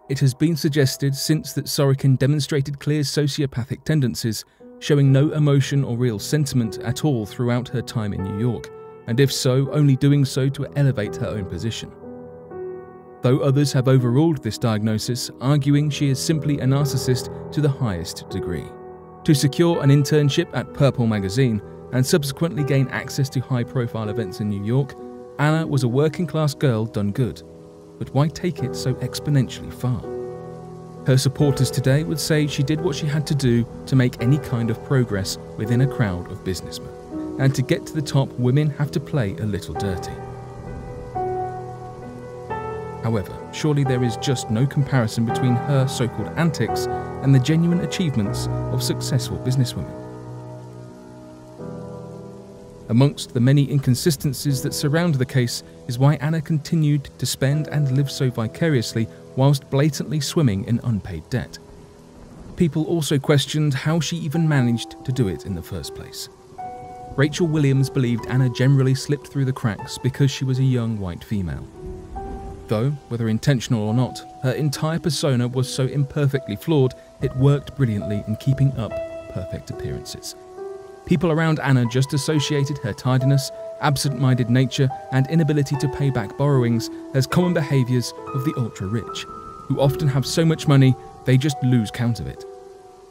It has been suggested since that Sorokin demonstrated clear sociopathic tendencies, showing no emotion or real sentiment at all throughout her time in New York, and if so, only doing so to elevate her own position. Though others have overruled this diagnosis, arguing she is simply a narcissist to the highest degree. To secure an internship at Purple magazine and subsequently gain access to high-profile events in New York, Anna was a working-class girl done good. But why take it so exponentially far? Her supporters today would say she did what she had to do to make any kind of progress within a crowd of businessmen. And to get to the top, women have to play a little dirty. However, surely there is just no comparison between her so-called antics and the genuine achievements of successful businesswomen. Amongst the many inconsistencies that surround the case is why Anna continued to spend and live so vicariously whilst blatantly swimming in unpaid debt. People also questioned how she even managed to do it in the first place. Rachel Williams believed Anna generally slipped through the cracks because she was a young white female. Though, whether intentional or not, her entire persona was so imperfectly flawed it worked brilliantly in keeping up perfect appearances. People around Anna just associated her tardiness, absent-minded nature, and inability to pay back borrowings as common behaviours of the ultra-rich, who often have so much money they just lose count of it.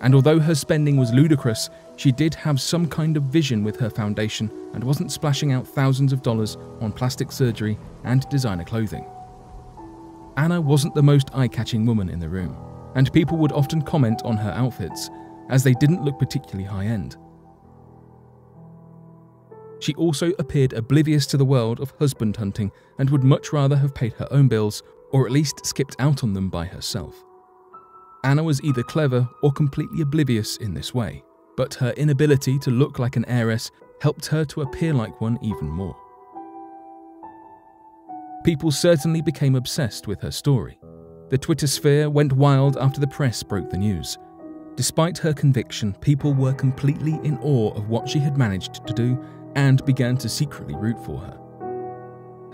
And although her spending was ludicrous, she did have some kind of vision with her foundation and wasn't splashing out thousands of dollars on plastic surgery and designer clothing. Anna wasn't the most eye-catching woman in the room, and people would often comment on her outfits, as they didn't look particularly high-end. She also appeared oblivious to the world of husband hunting and would much rather have paid her own bills, or at least skipped out on them by herself. Anna was either clever or completely oblivious in this way, but her inability to look like an heiress helped her to appear like one even more. People certainly became obsessed with her story. The Twitter sphere went wild after the press broke the news. Despite her conviction, people were completely in awe of what she had managed to do and began to secretly root for her.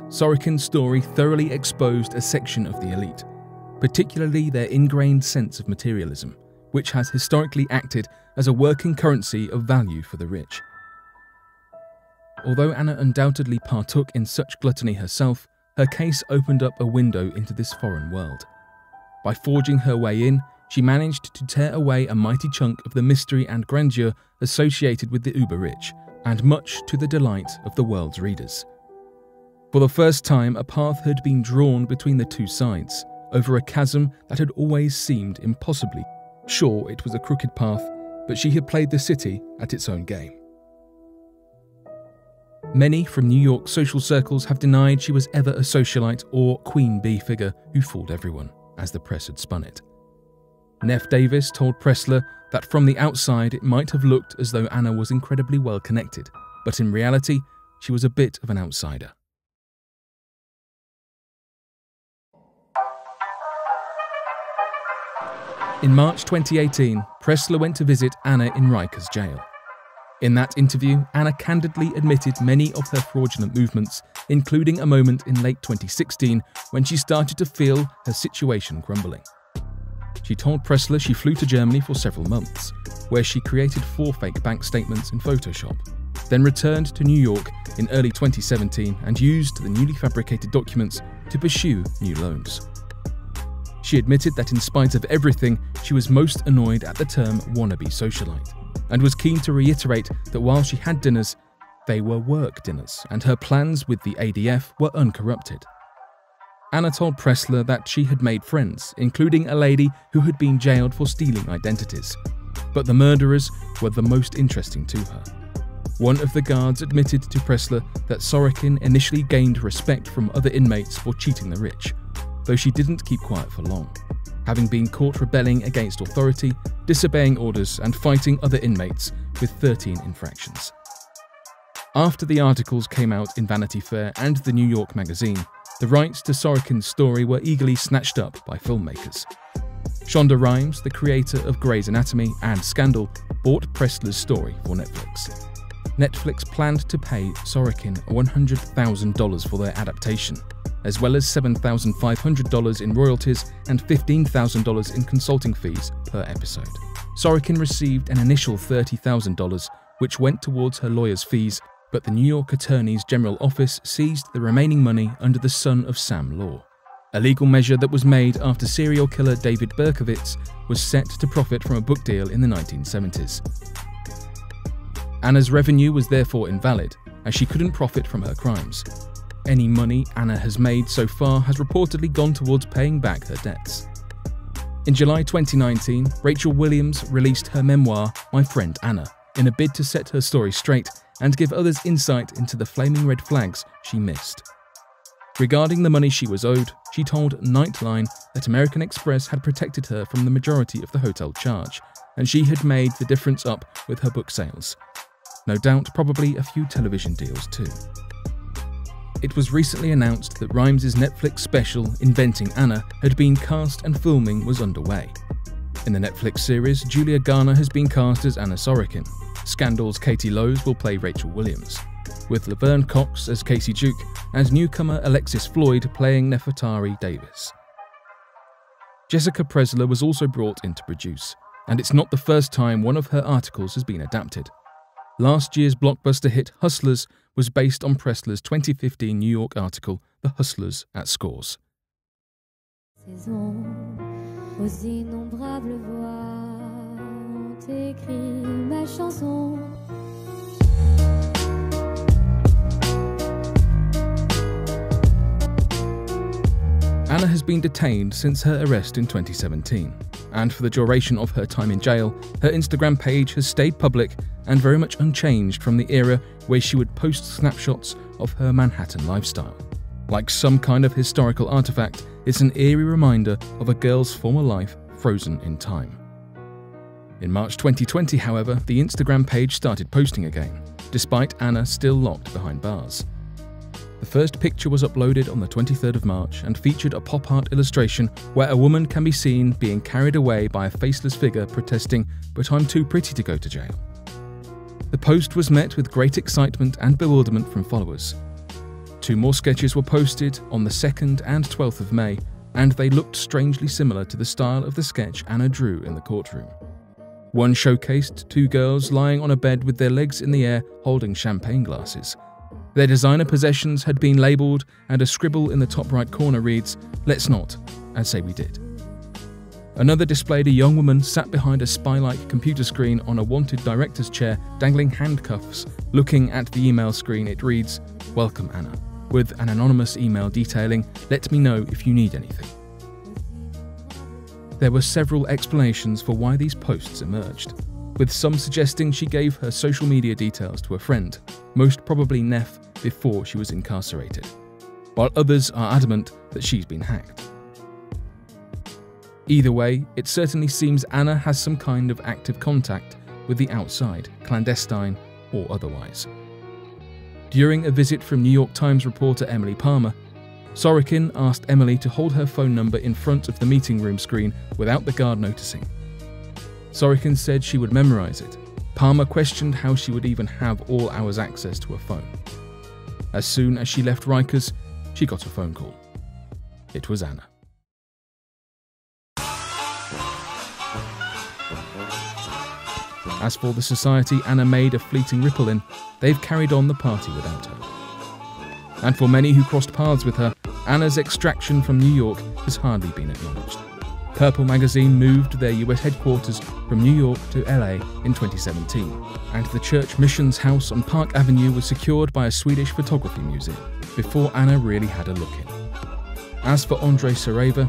Sorokin's story thoroughly exposed a section of the elite, particularly their ingrained sense of materialism, which has historically acted as a working currency of value for the rich. Although Anna undoubtedly partook in such gluttony herself, her case opened up a window into this foreign world. By forging her way in, she managed to tear away a mighty chunk of the mystery and grandeur associated with the uber-rich, and much to the delight of the world's readers. For the first time, a path had been drawn between the two sides, over a chasm that had always seemed impossibly. Sure, it was a crooked path, but she had played the city at its own game. Many from New York social circles have denied she was ever a socialite or queen bee figure who fooled everyone, as the press had spun it. Neff Davis told Pressler that from the outside it might have looked as though Anna was incredibly well connected, but in reality, she was a bit of an outsider. In March 2018, Pressler went to visit Anna in Rikers jail. In that interview, Anna candidly admitted many of her fraudulent movements, including a moment in late 2016 when she started to feel her situation crumbling. She told Pressler she flew to Germany for several months, where she created 4 fake bank statements in Photoshop, then returned to New York in early 2017 and used the newly fabricated documents to pursue new loans. She admitted that in spite of everything, she was most annoyed at the term wannabe socialite, and was keen to reiterate that while she had dinners, they were work dinners, and her plans with the ADF were uncorrupted. Anna told Pressler that she had made friends, including a lady who had been jailed for stealing identities, but the murderers were the most interesting to her. One of the guards admitted to Pressler that Sorokin initially gained respect from other inmates for cheating the rich, though she didn't keep quiet for long, having been caught rebelling against authority, disobeying orders, and fighting other inmates with 13 infractions. After the articles came out in Vanity Fair and the New York Magazine, the rights to Sorokin's story were eagerly snatched up by filmmakers. Shonda Rhimes, the creator of Grey's Anatomy and Scandal, bought Pressler's story for Netflix. Netflix planned to pay Sorokin $100,000 for their adaptation, as well as $7,500 in royalties and $15,000 in consulting fees per episode. Sorokin received an initial $30,000, which went towards her lawyer's fees, but the New York Attorney's General Office seized the remaining money under the son of Sam law, a legal measure that was made after serial killer David Berkowitz was set to profit from a book deal in the 1970s. Anna's revenue was therefore invalid, as she couldn't profit from her crimes. Any money Anna has made so far has reportedly gone towards paying back her debts. In July 2019, Rachel Williams released her memoir, My Friend Anna, in a bid to set her story straight and give others insight into the flaming red flags she missed. Regarding the money she was owed, she told Nightline that American Express had protected her from the majority of the hotel charge, and she had made the difference up with her book sales. No doubt, probably a few television deals too. It was recently announced that Rhimes' Netflix special, Inventing Anna, had been cast and filming was underway. In the Netflix series, Julia Garner has been cast as Anna Sorokin. Scandal's Katie Lowes will play Rachel Williams, with Laverne Cox as Casey Duke and newcomer Alexis Floyd playing Nefertari Davis. Jessica Pressler was also brought in to produce, and it's not the first time one of her articles has been adapted. Last year's blockbuster hit Hustlers was based on Pressler's 2015 New York article, The Hustlers at Scores. Aux innombrables voix ont écrit ma chanson. Anna has been detained since her arrest in 2017, and for the duration of her time in jail, her Instagram page has stayed public and very much unchanged from the era where she would post snapshots of her Manhattan lifestyle. Like some kind of historical artifact, it's an eerie reminder of a girl's former life frozen in time. In March 2020, however, the Instagram page started posting again, despite Anna still locked behind bars. The first picture was uploaded on the 23rd of March and featured a pop art illustration where a woman can be seen being carried away by a faceless figure protesting, "But I'm too pretty to go to jail." The post was met with great excitement and bewilderment from followers. 2 more sketches were posted on the 2nd and 12th of May, and they looked strangely similar to the style of the sketch Anna drew in the courtroom. One showcased 2 girls lying on a bed with their legs in the air holding champagne glasses. Their designer possessions had been labelled, and a scribble in the top right corner reads, "Let's not, and say we did." Another displayed a young woman sat behind a spy-like computer screen on a wanted director's chair, dangling handcuffs. Looking at the email screen, it reads, "Welcome, Anna," with an anonymous email detailing, "Let me know if you need anything." There were several explanations for why these posts emerged, with some suggesting she gave her social media details to a friend, most probably Neff, before she was incarcerated, while others are adamant that she's been hacked. Either way, it certainly seems Anna has some kind of active contact with the outside, clandestine or otherwise. During a visit from New York Times reporter Emily Palmer, Sorokin asked Emily to hold her phone number in front of the meeting room screen without the guard noticing. Sorokin said she would memorize it. Palmer questioned how she would even have all hours access to a phone. As soon as she left Rikers, she got a phone call. It was Anna. As for the society Anna made a fleeting ripple in, they've carried on the party without her. And for many who crossed paths with her, Anna's extraction from New York has hardly been acknowledged. Purple magazine moved their US headquarters from New York to LA in 2017, and the Church Missions House on Park Avenue was secured by a Swedish photography museum, before Anna really had a look in. As for Andrei Sareva,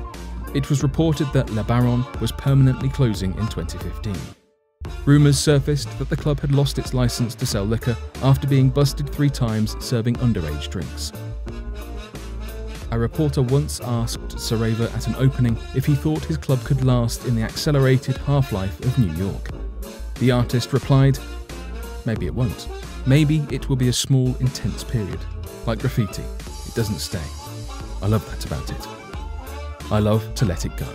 it was reported that Le Baron was permanently closing in 2015. Rumours surfaced that the club had lost its license to sell liquor after being busted 3 times serving underage drinks. A reporter once asked Sareva at an opening if he thought his club could last in the accelerated half-life of New York. The artist replied, "Maybe it won't. Maybe it will be a small, intense period. Like graffiti, it doesn't stay. I love that about it. I love to let it go."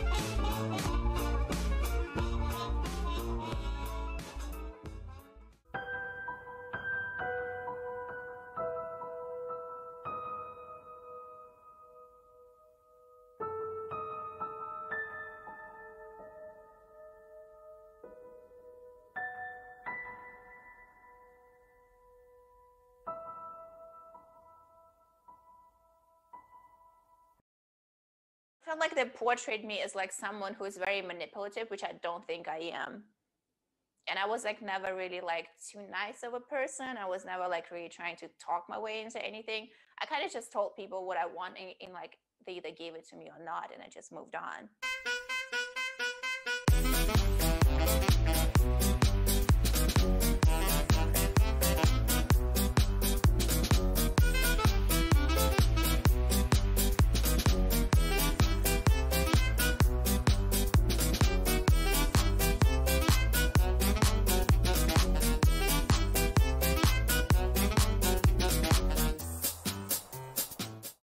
felt like they portrayed me as like someone who is very manipulative, which I don't think I am. And I was like never really like too nice of a person. I was never like really trying to talk my way into anything. I kind of just told people what I want, and like they either gave it to me or not, and I just moved on.